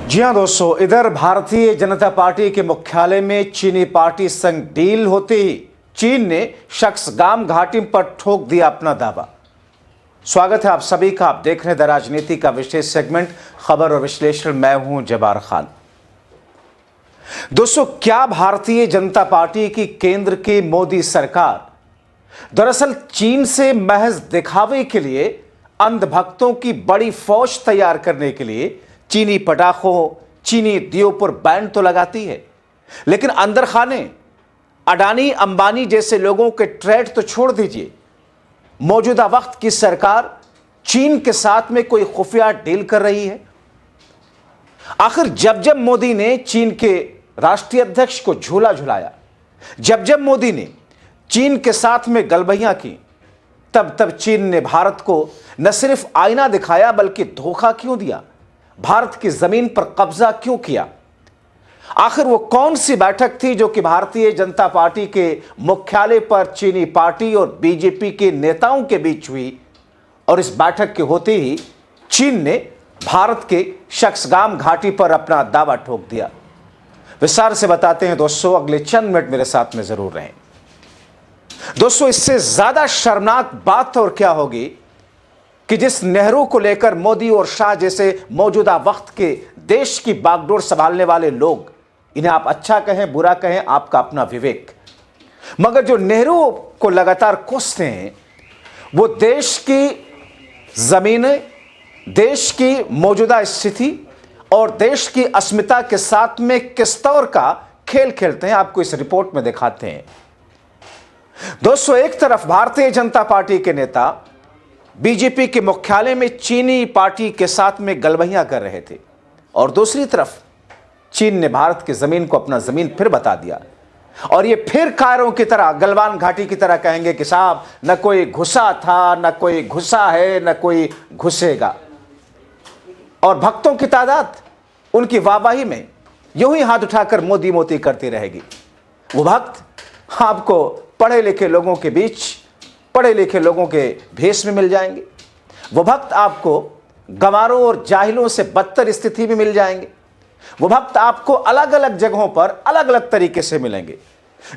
जी हाँ दोस्तों, इधर भारतीय जनता पार्टी के मुख्यालय में चीनी पार्टी संग डील होते ही चीन ने शक्सगाम घाटी पर ठोक दिया अपना दावा। स्वागत है आप सभी का। आप देख रहे हैं द राजनीति का विशेष सेगमेंट खबर और विश्लेषण। मैं हूं जबार खान। दोस्तों, क्या भारतीय जनता पार्टी की केंद्र की मोदी सरकार दरअसल चीन से महज दिखावे के लिए अंधभक्तों की बड़ी फौज तैयार करने के लिए चीनी पटाखों, चीनी दियों पर बैन तो लगाती है, लेकिन अंदर खाने अडानी अंबानी जैसे लोगों के ट्रेड तो छोड़ दीजिए। मौजूदा वक्त की सरकार चीन के साथ में कोई खुफिया डील कर रही है। आखिर जब जब मोदी ने चीन के राष्ट्रीय अध्यक्ष को झूला झुलाया, जब जब मोदी ने चीन के साथ में गलबैयां की, तब तब चीन ने भारत को न सिर्फ आईना दिखाया बल्कि धोखा क्यों दिया, भारत की जमीन पर कब्जा क्यों किया। आखिर वो कौन सी बैठक थी जो कि भारतीय जनता पार्टी के मुख्यालय पर चीनी पार्टी और बीजेपी के नेताओं के बीच हुई, और इस बैठक के होते ही चीन ने भारत के शक्सगाम घाटी पर अपना दावा ठोक दिया। विस्तार से बताते हैं दोस्तों, अगले चंद मिनट मेरे साथ में जरूर रहें। दोस्तों, इससे ज्यादा शर्मनाक बात और क्या होगी कि जिस नेहरू को लेकर मोदी और शाह जैसे मौजूदा वक्त के देश की बागडोर संभालने वाले लोग, इन्हें आप अच्छा कहें बुरा कहें, आपका अपना विवेक, मगर जो नेहरू को लगातार कोसते हैं, वो देश की जमीनें, देश की मौजूदा स्थिति और देश की अस्मिता के साथ में किस तौर का खेल खेलते हैं, आपको इस रिपोर्ट में दिखाते हैं। दोस्तों, एक तरफ भारतीय जनता पार्टी के नेता बीजेपी के मुख्यालय में चीनी पार्टी के साथ में गलबैयां कर रहे थे, और दूसरी तरफ चीन ने भारत की जमीन को अपना जमीन फिर बता दिया। और ये फिर कायरों की तरह, गलवान घाटी की तरह कहेंगे कि साहब न कोई घुसा था, न कोई घुसा है, न कोई घुसेगा। और भक्तों की तादाद उनकी वाहवाही में यूं ही हाथ उठाकर मोदी मोदी करती रहेगी। वो भक्त आपको पढ़े लिखे लोगों के बीच, पढ़े लिखे लोगों के भेष में मिल जाएंगे। वो भक्त आपको गंवारों और जाहिलों से बदतर स्थिति में मिल जाएंगे। वो भक्त आपको अलग अलग जगहों पर अलग अलग तरीके से मिलेंगे,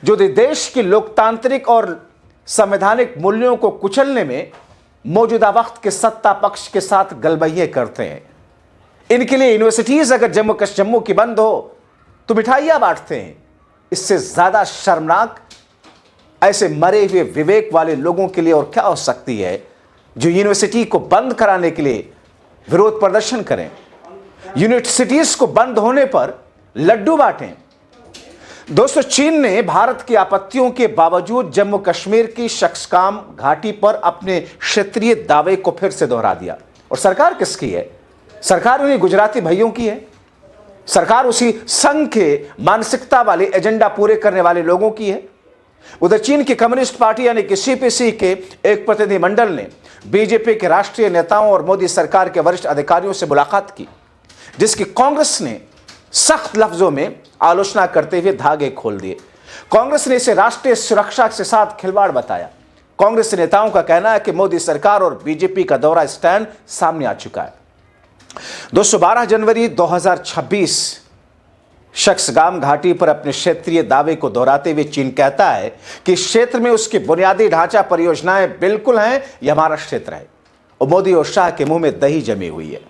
जो देश की लोकतांत्रिक और संवैधानिक मूल्यों को कुचलने में मौजूदा वक्त के सत्ता पक्ष के साथ गलबैये करते हैं। इनके लिए यूनिवर्सिटीज अगर जम्मू की बंद हो तो मिठाइयां बांटते हैं। इससे ज्यादा शर्मनाक ऐसे मरे हुए विवेक वाले लोगों के लिए और क्या हो सकती है, जो यूनिवर्सिटी को बंद कराने के लिए विरोध प्रदर्शन करें, यूनिवर्सिटीज को बंद होने पर लड्डू बांटें। दोस्तों, चीन ने भारत की आपत्तियों के बावजूद जम्मू कश्मीर की शक्सगाम घाटी पर अपने क्षेत्रीय दावे को फिर से दोहरा दिया। और सरकार किसकी है? सरकार उन्हीं गुजराती भाइयों की है। सरकार उसी संघ के मानसिकता वाले, एजेंडा पूरे करने वाले लोगों की है। उधर चीन की कम्युनिस्ट पार्टी यानी कि सीपीसी के एक प्रतिनिधिमंडल ने बीजेपी के राष्ट्रीय नेताओं और मोदी सरकार के वरिष्ठ अधिकारियों से मुलाकात की, जिसकी कांग्रेस ने सख्त लफ्जों में आलोचना करते हुए धागे खोल दिए। कांग्रेस ने इसे राष्ट्रीय सुरक्षा के साथ खिलवाड़ बताया। कांग्रेस नेताओं का कहना है कि मोदी सरकार और बीजेपी का दोहरा स्टैंड सामने आ चुका है। दोस्तों, 12 जनवरी 2026 शक्सगाम घाटी पर अपने क्षेत्रीय दावे को दोहराते हुए चीन कहता है कि इस क्षेत्र में उसकी बुनियादी ढांचा परियोजनाएं बिल्कुल हैं, यह हमारा क्षेत्र है। और मोदी और शाह के मुंह में दही जमी हुई है।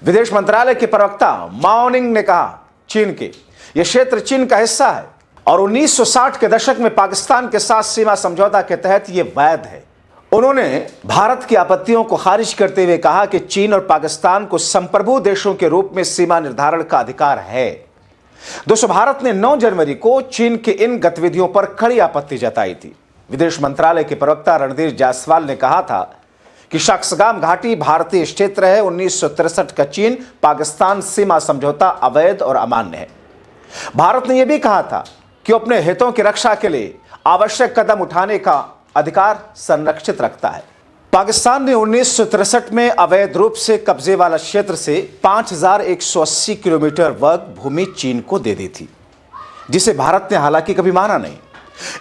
विदेश मंत्रालय के प्रवक्ता माओ निंग ने कहा, चीन के यह क्षेत्र चीन का हिस्सा है और 1960 के दशक में पाकिस्तान के साथ सीमा समझौता के तहत यह वैध है। उन्होंने भारत की आपत्तियों को खारिज करते हुए कहा कि चीन और पाकिस्तान को संप्रभु देशों के रूप में सीमा निर्धारण का अधिकार है। दोस्तों, भारत ने 9 जनवरी को चीन के इन गतिविधियों पर कड़ी आपत्ति जताई थी। विदेश मंत्रालय के प्रवक्ता रणधीर जायसवाल ने कहा था कि शक्सगाम घाटी भारतीय क्षेत्र है। 1963 का चीन पाकिस्तान सीमा समझौता अवैध और अमान्य है। भारत ने यह भी कहा था कि अपने हितों की रक्षा के लिए आवश्यक कदम उठाने का अधिकार संरक्षित रखता है। पाकिस्तान ने 1963 में अवैध रूप से कब्जे वाला क्षेत्र से 5180 किलोमीटर वर्ग भूमि चीन को दे दी थी, जिसे भारत ने हालांकि कभी माना नहीं।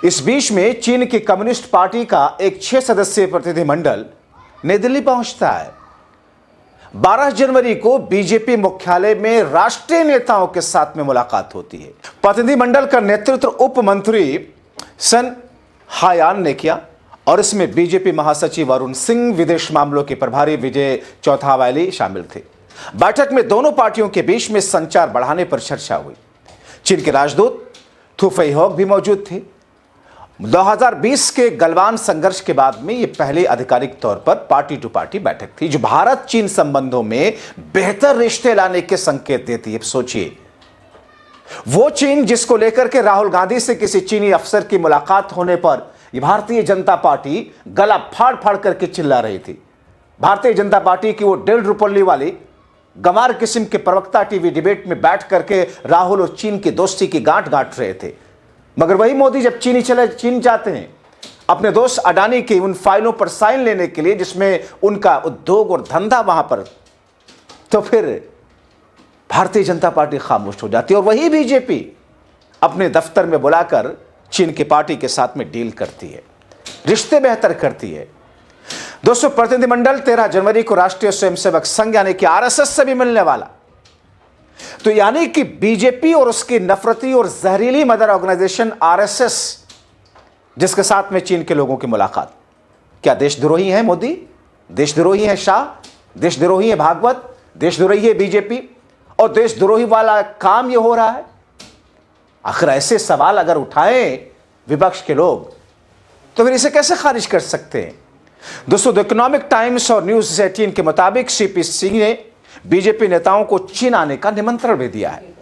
इस बीच में चीन की कम्युनिस्ट पार्टी का एक 6 सदस्यीय प्रतिनिधिमंडल नई दिल्ली पहुंचता है। 12 जनवरी को बीजेपी मुख्यालय में राष्ट्रीय नेताओं के साथ में मुलाकात होती है। प्रतिनिधिमंडल का नेतृत्व उप मंत्री सन हायान ने किया और इसमें बीजेपी महासचिव अरुण सिंह, विदेश मामलों के प्रभारी विजय चौथावैली शामिल थे। बैठक में दोनों पार्टियों के बीच में संचार बढ़ाने पर चर्चा हुई। चीन के राजदूत थू फैहोग भी मौजूद थे। 2020 के गलवान संघर्ष के बाद में यह पहली आधिकारिक तौर पर पार्टी टू पार्टी बैठक थी जो भारत चीन संबंधों में बेहतर रिश्ते लाने के संकेत देती है। सोचिए, वो चीन जिसको लेकर के राहुल गांधी से किसी चीनी अफसर की मुलाकात होने पर भारतीय जनता पार्टी गला फाड़ फाड़ करके चिल्ला रही थी। भारतीय जनता पार्टी की वो डेढ़ रुपल्ली वाली गंवार किस्म के प्रवक्ता टीवी डिबेट में बैठ करके राहुल और चीन की दोस्ती की गांठ गांठ रहे थे। मगर वही मोदी जब चीन जाते हैं अपने दोस्त अडानी की उन फाइलों पर साइन लेने के लिए जिसमें उनका उद्योग और धंधा वहां पर, तो फिर भारतीय जनता पार्टी खामोश हो जाती है और वही बीजेपी अपने दफ्तर में बुलाकर चीन की पार्टी के साथ में डील करती है, रिश्ते बेहतर करती है। दोस्तों, प्रतिनिधिमंडल 13 जनवरी को राष्ट्रीय स्वयंसेवक संघ यानी कि आरएसएस से भी मिलने वाला। तो यानी कि बीजेपी और उसकी नफरती और जहरीली मदर ऑर्गेनाइजेशन आरएसएस जिसके साथ में चीन के लोगों की मुलाकात, क्या देशद्रोही है मोदी? देशद्रोही है शाह? देशद्रोही है भागवत? देशद्रोही है बीजेपी? और देशद्रोही वाला काम यह हो रहा है? आखिर ऐसे सवाल अगर उठाएं विपक्ष के लोग तो फिर इसे कैसे खारिज कर सकते हैं? दोस्तों, द इकोनॉमिक टाइम्स और न्यूज 18 के मुताबिक सीपी सिंह ने बीजेपी नेताओं को चीन आने का निमंत्रण भी दिया है।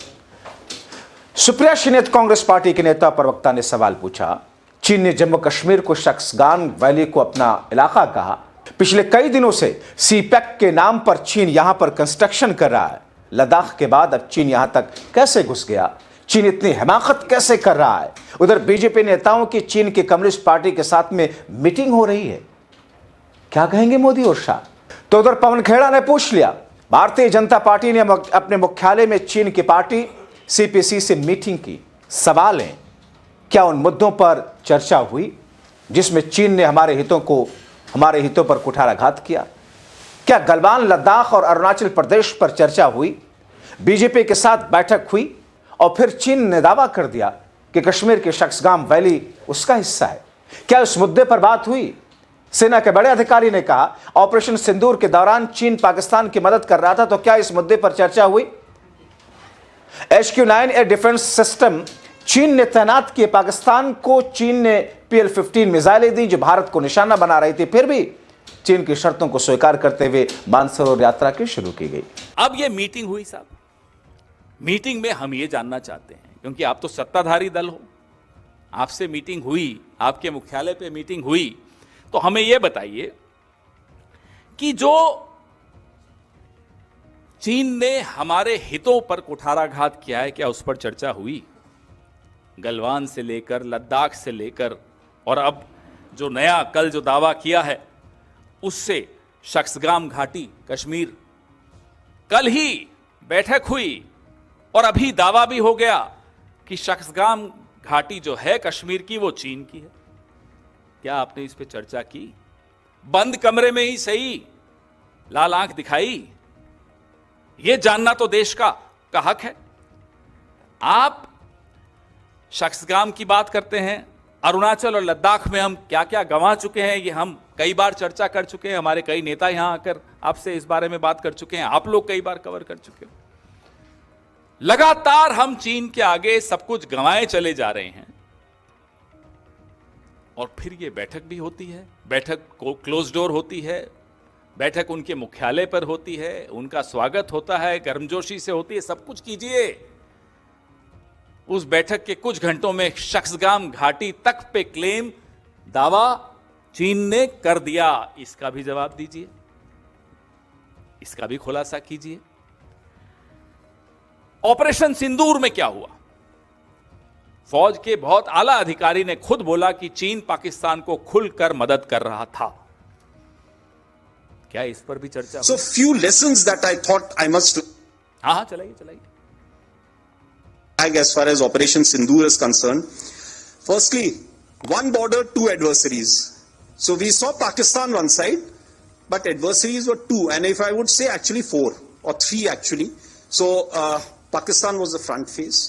सुप्रिया शिनेत कांग्रेस पार्टी के नेता प्रवक्ता ने सवाल पूछा, चीन ने जम्मू कश्मीर को शख्सगान वैली को अपना इलाका कहा। पिछले कई दिनों से सीपैक के नाम पर चीन यहां पर कंस्ट्रक्शन कर रहा है। लद्दाख के बाद अब चीन यहां तक कैसे घुस गया? चीन इतनी हिमाकत कैसे कर रहा है? उधर बीजेपी नेताओं की चीन की कम्युनिस्ट पार्टी के साथ में मीटिंग हो रही है। क्या कहेंगे मोदी और शाह? तो उधर पवन खेड़ा ने पूछ लिया, भारतीय जनता पार्टी ने अपने मुख्यालय में चीन की पार्टी सीपीसी से मीटिंग की। सवाल है, क्या उन मुद्दों पर चर्चा हुई जिसमें चीन ने हमारे हितों पर कुठाराघात किया? क्या गलवान, लद्दाख और अरुणाचल प्रदेश पर चर्चा हुई? बीजेपी के साथ बैठक हुई और फिर चीन ने दावा कर दिया कि कश्मीर के शख्सगान वैली उसका हिस्सा है। क्या उस मुद्दे पर बात हुई? सेना के बड़े अधिकारी ने कहा, ऑपरेशन सिंदूर के दौरान चीन पाकिस्तान की मदद कर रहा था, तो क्या इस मुद्दे पर चर्चा हुई? HQ-9 एयर डिफेंस सिस्टम चीन ने तैनात किए। पाकिस्तान को चीन ने PL-15 मिसाइलें दी जो भारत को निशाना बना रही थी। फिर भी चीन की शर्तों को स्वीकार करते हुए मानसरोवर यात्रा की शुरू की गई। अब ये मीटिंग हुई साहब, मीटिंग में हम ये जानना चाहते हैं, क्योंकि आप तो सत्ताधारी दल हो, आपसे मीटिंग हुई, आपके मुख्यालय पे मीटिंग हुई, तो हमें यह बताइए कि जो चीन ने हमारे हितों पर कुठाराघात किया है, क्या उस पर चर्चा हुई? गलवान से लेकर लद्दाख से लेकर और अब जो नया कल जो दावा किया है उससे शख्सगान घाटी कश्मीर, कल ही बैठक हुई और अभी दावा भी हो गया कि शख्सगान घाटी जो है कश्मीर की वो चीन की है। क्या आपने इस पे चर्चा की? बंद कमरे में ही सही, लाल आंख दिखाई? ये जानना तो देश का हक है। आप शख्सगान की बात करते हैं, अरुणाचल और लद्दाख में हम क्या क्या गंवा चुके हैं ये हम कई बार चर्चा कर चुके हैं। हमारे कई नेता यहां आकर आपसे इस बारे में बात कर चुके हैं, आप लोग कई बार कवर कर चुके हैं। लगातार हम चीन के आगे सब कुछ गंवाए चले जा रहे हैं और फिर ये बैठक भी होती है, बैठक को क्लोज डोर होती है, बैठक उनके मुख्यालय पर होती है, उनका स्वागत होता है, गर्मजोशी से होती है, सब कुछ कीजिए। उस बैठक के कुछ घंटों में शख्सगान घाटी तक पे क्लेम, दावा चीन ने कर दिया। इसका भी जवाब दीजिए, इसका भी खुलासा कीजिए। ऑपरेशन सिंदूर में क्या हुआ? फौज के बहुत आला अधिकारी ने खुद बोला कि चीन पाकिस्तान को खुलकर मदद कर रहा था। क्या इस पर भी चर्चा? So few lessons that I thought I must. हाँ, चलाइए। As far as Operation Sindoor is concerned, firstly, one border, two adversaries. So we saw Pakistan one side, but adversaries were two, and if I would say actually four or three actually. So Pakistan was the front face.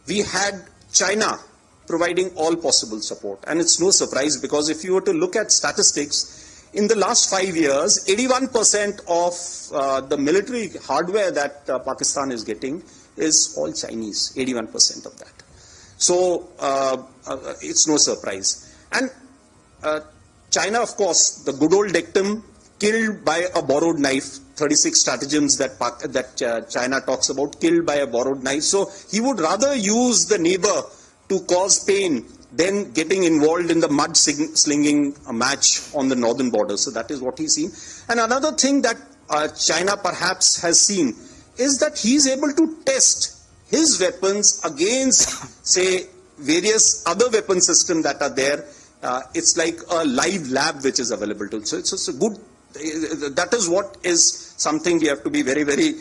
We had China providing all possible support, and it's no surprise because if you were to look at statistics, in the last 5 years, 81% of the military hardware that Pakistan is getting is all Chinese, 81% of that. So it's no surprise. And China, of course, the good old dictum, killed by a borrowed knife, 36 stratagems that China talks about, killed by a borrowed knife. So he would rather use the neighbor to cause pain than getting involved in the mud slinging match on the northern border. So that is what he's seen. And another thing that China perhaps has seen is that he's able to test his weapons against, say, various other weapon systems that are there. It's like a live lab which is available to him. So it's a good, that is what is something we have to be very, very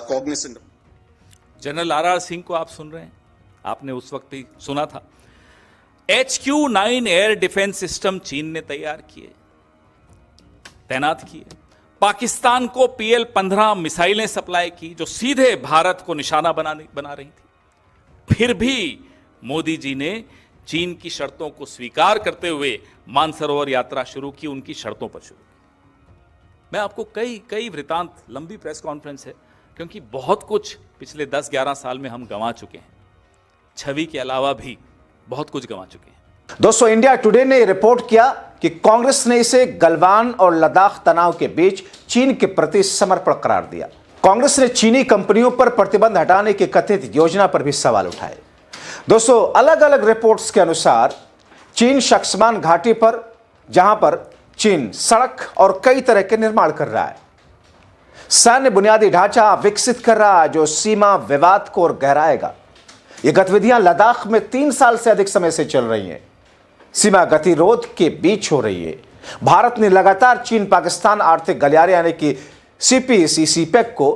cognizant of. General R Singh को आप सुन रहे हैं, आपने उस वक्त ही सुना था। HQ-9 air defence system चीन ने तैयार किए, तैनात किए। पाकिस्तान को PL-15 मिसाइलें सप्लाई की जो सीधे भारत को निशाना बना रही थी। फिर भी मोदी जी ने चीन की शर्तों को स्वीकार करते हुए मानसरोवर यात्रा शुरू की, उनकी शर्तों पर शुरू की। मैं आपको कई वृतांत, लंबी प्रेस कॉन्फ्रेंस है क्योंकि बहुत कुछ पिछले 10-11 साल में हम गंवा चुके हैं, छवि के अलावा भी बहुत कुछ गंवा चुके हैं। दोस्तों, इंडिया टुडे ने रिपोर्ट किया कि कांग्रेस ने इसे गलवान और लद्दाख तनाव के बीच चीन के प्रति समर्पण करार दिया। कांग्रेस ने चीनी कंपनियों पर प्रतिबंध हटाने की कथित योजना पर भी सवाल उठाए। दोस्तों, अलग अलग रिपोर्ट्स के अनुसार चीन शक्समान घाटी पर, जहां पर चीन सड़क और कई तरह के निर्माण कर रहा है, सैन्य बुनियादी ढांचा विकसित कर रहा है जो सीमा विवाद को और गहराएगा। ये गतिविधियां लद्दाख में 3 साल से अधिक समय से चल रही हैं, सीमा गतिरोध के बीच हो रही है। भारत ने लगातार चीन पाकिस्तान आर्थिक गलियारे यानी कि CPEC को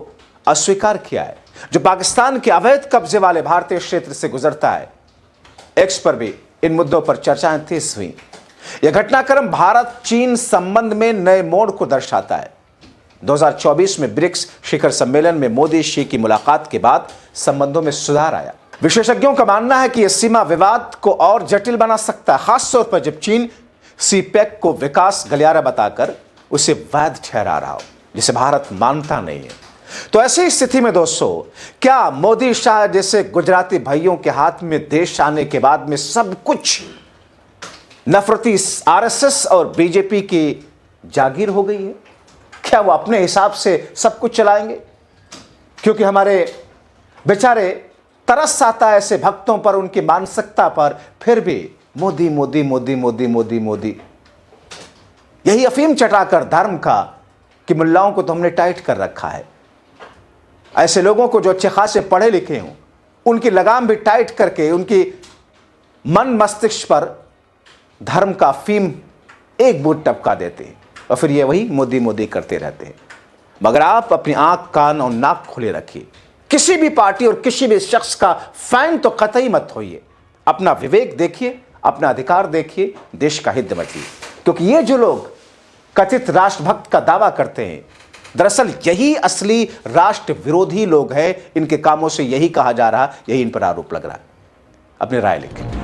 अस्वीकार किया है, जो पाकिस्तान के अवैध कब्जे वाले भारतीय क्षेत्र से गुजरता है। एक्स पर भी इन मुद्दों पर चर्चाएं तेज हुई। यह घटनाक्रम भारत चीन संबंध में नए मोड़ को दर्शाता है। 2024 में ब्रिक्स शिखर सम्मेलन में मोदी शी की मुलाकात के बाद संबंधों में सुधार आया। विशेषज्ञों का मानना है कि यह सीमा विवाद को और जटिल बना सकता है, खासतौर पर जब चीन CPEC को विकास गलियारा बताकर उसे वैध ठहरा रहा हो, जिसे भारत मानता नहीं है। तो ऐसी स्थिति में दोस्तों, क्या मोदी शाह जैसे गुजराती भाइयों के हाथ में देश आने के बाद में सब कुछ नफरती RSS और BJP की जागीर हो गई है? क्या वो अपने हिसाब से सब कुछ चलाएंगे? क्योंकि हमारे बेचारे तरस आता है ऐसे भक्तों पर, उनकी मानसिकता पर, फिर भी मोदी मोदी मोदी मोदी मोदी मोदी, यही अफीम चटाकर धर्म का कि मुल्लाओं को तो हमने टाइट कर रखा है। ऐसे लोगों को जो अच्छे खासे पढ़े लिखे हों, उनकी लगाम भी टाइट करके उनकी मन मस्तिष्क पर धर्म का अफीम एक बूंद टपका देते हैं और फिर ये वही मोदी मोदी करते रहते हैं। मगर आप अपनी आंख, कान और नाक खुले रखिए। किसी भी पार्टी और किसी भी शख्स का फैन तो कतई मत होइए। अपना विवेक देखिए, अपना अधिकार देखिए, देश का हित समझिए। क्योंकि ये जो लोग कथित राष्ट्रभक्त का दावा करते हैं, दरअसल यही असली राष्ट्र विरोधी लोग हैं। इनके कामों से यही कहा जा रहा, यही इन पर आरोप लग रहा है। अपनी राय लिखें।